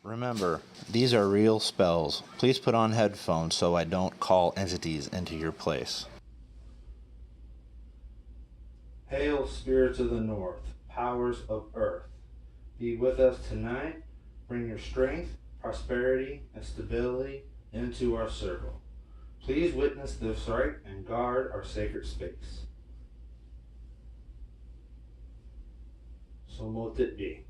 Remember, these are real spells. Please put on headphones so I don't call entities into your place. Hail, spirits of the north, powers of earth. Be with us tonight. Bring your strength, prosperity, and stability into our circle. Please witness this rite and guard our sacred space. So mote it be.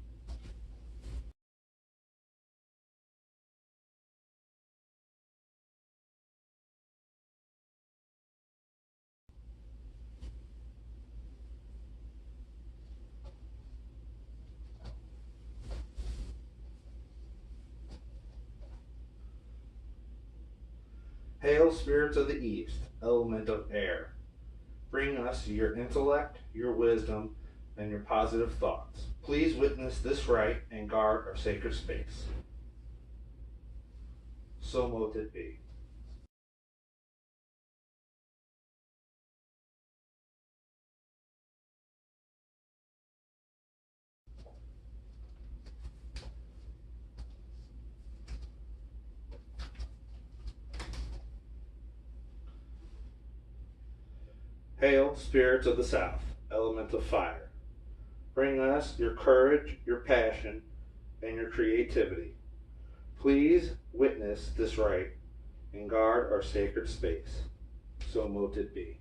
Hail, spirits of the east, element of air. Bring us your intellect, your wisdom, and your positive thoughts. Please witness this rite and guard our sacred space. So mote it be. Hail, spirits of the south, element of fire. Bring us your courage, your passion, and your creativity. Please witness this rite and guard our sacred space. So mote it be.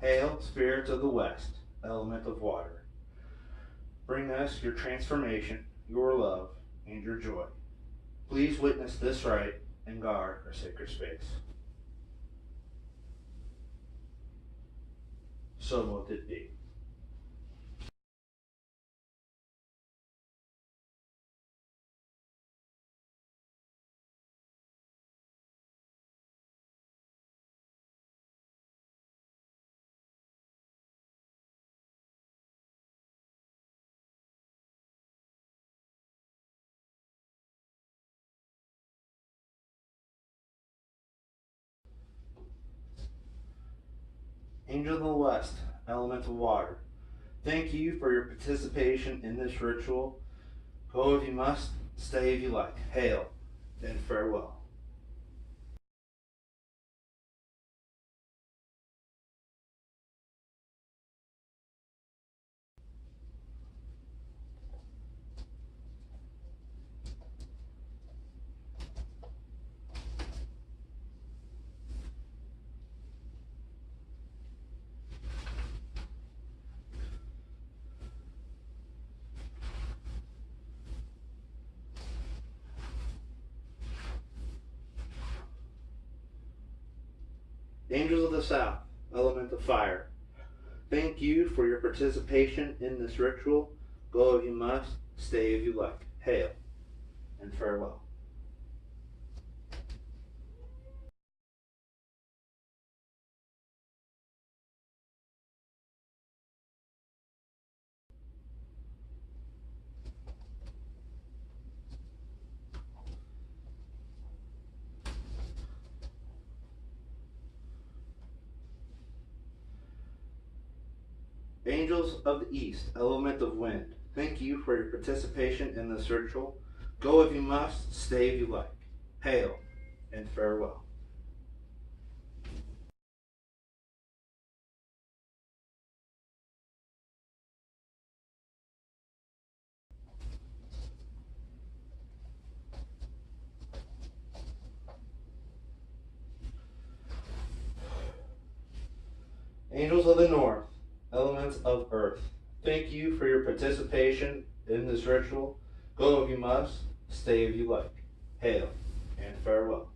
Hail, spirits of the west, element of water. Bring us your transformation, your love, and your joy. Please witness this rite and guard our sacred space. So mote it be. Angel of the west, element of water. Thank you for your participation in this ritual. Go if you must, stay if you like. Hail and farewell. Angels of the south, element of fire. Thank you for your participation in this ritual. Go if you must, stay if you like. Hail and farewell. Angels of the east, element of wind. Thank you for your participation in this ritual. Go if you must, stay if you like. Hail and farewell. Angels of the north, elements of earth. Thank you for your participation in this ritual. Go if you must, stay if you like. Hail and farewell.